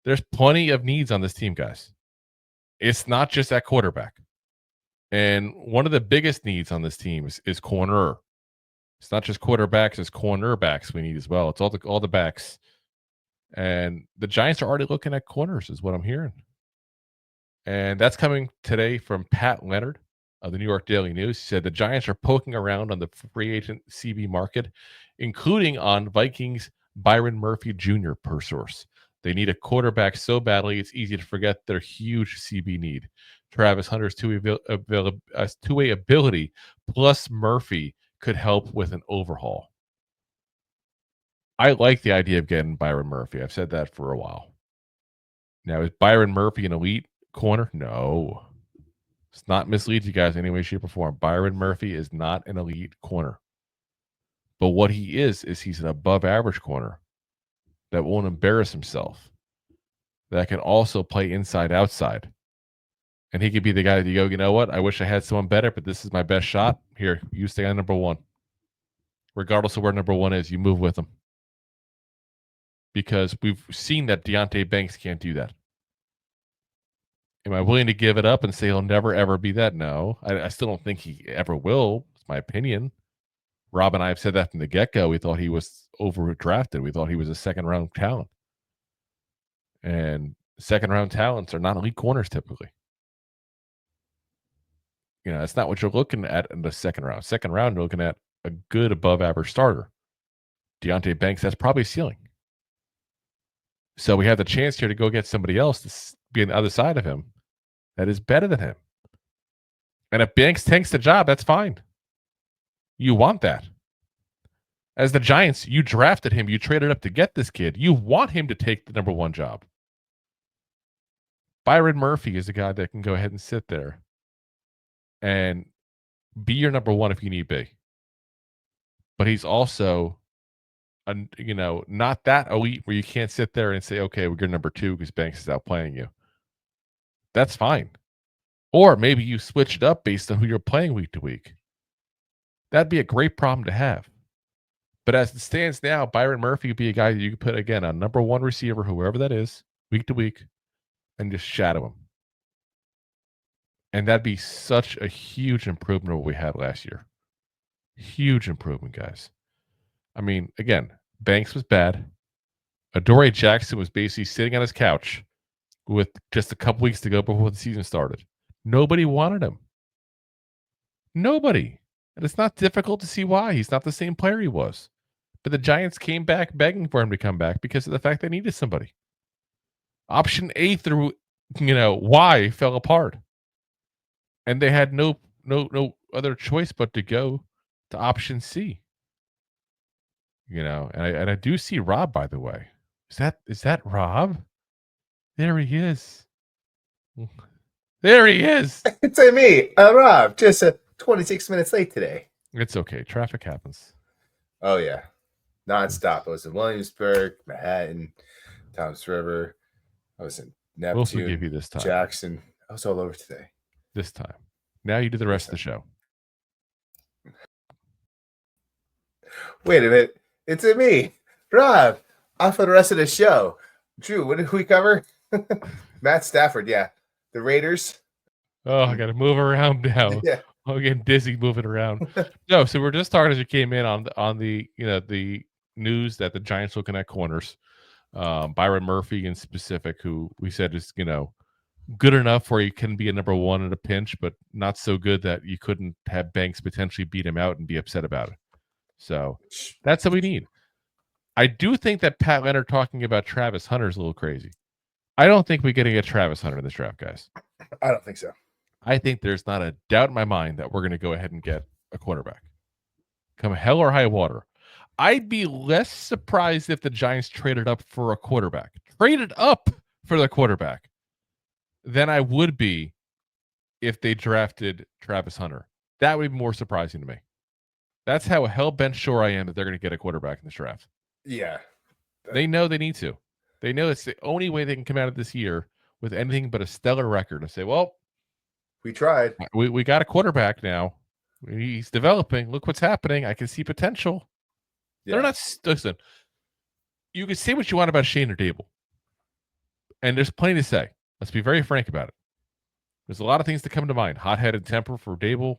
There's plenty of needs on this team, guys. It's not just at quarterback. And one of the biggest needs on this team is corner. It's not just quarterbacks, it's cornerbacks we need as well. It's all the backs. And the Giants are already looking at corners, is what I'm hearing. And that's coming today from Pat Leonard of the New York Daily News. He said the Giants are poking around on the free agent CB market, including on Vikings Byron Murphy Jr. per source. They need a quarterback so badly it's easy to forget their huge CB need. Travis Hunter's two-way ability plus Murphy could help with an overhaul. I like the idea of getting Byron Murphy. I've said that for a while. Now, is Byron Murphy an elite corner? No. It's not mislead you guys in any way, shape, or form. Byron Murphy is not an elite corner. But what he is he's an above-average corner that won't embarrass himself, that can also play inside-outside. And he could be the guy that you go, you know what? I wish I had someone better, but this is my best shot. Here, you stay on number one. Regardless of where number one is, you move with him. Because we've seen that Deonte Banks can't do that. Am I willing to give it up and say he'll never, ever be that? No. I still don't think he ever will. It's my opinion. Rob and I have said that from the get-go. We thought he was overdrafted. We thought he was a second-round talent. And second-round talents are not elite corners typically. You know, that's not what you're looking at in the second round. Second round, you're looking at a good above-average starter. Deonte Banks, that's probably ceiling. So we have the chance here to go get somebody else to be on the other side of him that is better than him. And if Banks takes the job, that's fine. You want that. As the Giants, you drafted him. You traded up to get this kid. You want him to take the number one job. Byron Murphy is a guy that can go ahead and sit there and be your number one if you need be. But he's also, not that elite where you can't sit there and say, okay, we're number two because Banks is outplaying you. That's fine. Or maybe you switch it up based on who you're playing week to week. That'd be a great problem to have. But as it stands now, Byron Murphy would be a guy that you could put, again, on number one receiver, whoever that is, week to week, and just shadow him. And that'd be such a huge improvement of what we had last year. Huge improvement, guys. I mean, again, Banks was bad. Adoree Jackson was basically sitting on his couch with just a couple weeks to go before the season started. Nobody wanted him. Nobody. And it's not difficult to see why. He's not the same player he was. But the Giants came back begging for him to come back because of the fact they needed somebody. Option A through, Y fell apart. And they had no other choice but to go to option C. And I do see Rob, by the way. Is that Rob? There he is. There he is. It's me, Rob. Just 26 minutes late today. It's okay. Traffic happens. Oh, yeah. Nonstop. I was in Williamsburg, Manhattan, Toms River. I was in Neptune. We'll forgive you this time. Jackson. I was all over today. This time. Now you do the rest of the show. Wait a minute. It's me, Rob. Off for the rest of the show. Drew, what did we cover? Matt Stafford, yeah. The Raiders. Oh, I got to move around now. Yeah. I'm getting dizzy moving around. No, so we're just talking as you came in on the the news that the Giants looking at corners. Byron Murphy in specific, who we said is good enough where he can be a number one in a pinch, but not so good that you couldn't have Banks potentially beat him out and be upset about it. So that's what we need. I do think that Pat Leonard talking about Travis Hunter is a little crazy. I don't think we're going to get Travis Hunter in this draft, guys. I don't think so. I think there's not a doubt in my mind that we're going to go ahead and get a quarterback. Come hell or high water. I'd be less surprised if the Giants traded up for a quarterback. Traded up for the quarterback than I would be if they drafted Travis Hunter. That would be more surprising to me. That's how hell-bent sure I am that they're going to get a quarterback in this draft. Yeah. They know they need to. They know it's the only way they can come out of this year with anything but a stellar record and say, well, we tried. We got a quarterback now. He's developing. Look what's happening. I can see potential. Yeah. They're not. Listen, you can say what you want about Shane or Dable. And there's plenty to say. Let's be very frank about it. There's a lot of things that come to mind. Hot-headed temper for Dable.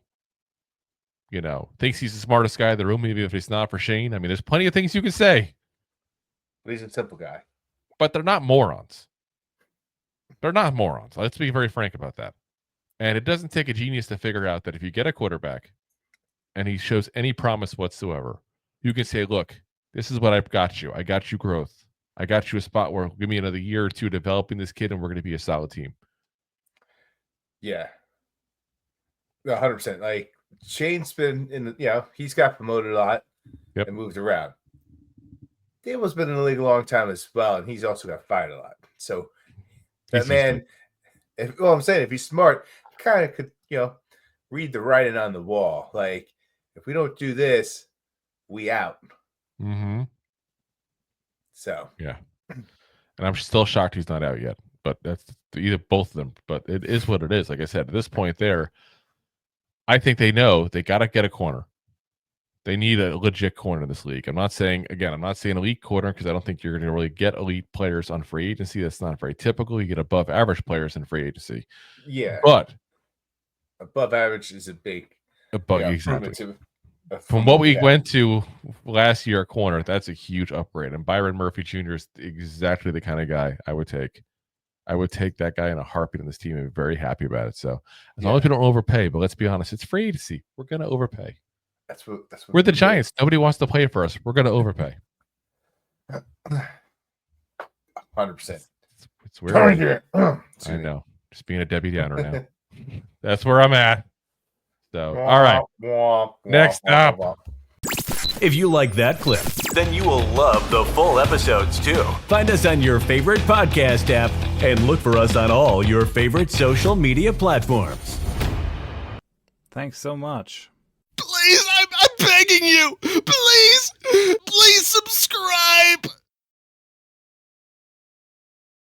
Thinks he's the smartest guy in the room, even if he's not for Shane. I mean, there's plenty of things you can say. But he's a simple guy. But they're not morons. They're not morons. Let's be very frank about that. And it doesn't take a genius to figure out that if you get a quarterback and he shows any promise whatsoever, you can say, look, this is what I've got you. I got you growth. I got you a spot where give me another year or two developing this kid and we're going to be a solid team. Yeah. 100%. Like, Shane's been he's got promoted a lot and moved around. Dable's been in the league a long time as well, and he's also got fired a lot. So that man, if he's smart, kind of could, read the writing on the wall. Like, if we don't do this, we out. Mm-hmm. So yeah, and I'm still shocked he's not out yet. But that's either both of them. But it is what it is. Like I said, at this point, I think they know they got to get a corner. They need a legit corner in this league. I'm not saying elite corner because I don't think you're going to really get elite players on free agency. That's not very typical. You get above average players in free agency. Yeah. But above average is a big exactly. From what we went to last year at corner, that's a huge upgrade. And Byron Murphy Jr. is exactly the kind of guy I would take. I would take that guy in a heartbeat on this team and be very happy about it. So as long as we don't overpay, but let's be honest, it's free agency. We're going to overpay. That's what we're the Giants. Nobody wants to play for us. We're going to overpay. 100%. It's weird. I know. Just being a Debbie Downer now. That's where I'm at. So, all right. Next up. If you like that clip, then you will love the full episodes too. Find us on your favorite podcast app and look for us on all your favorite social media platforms. Thanks so much. Please, I'm begging you. Please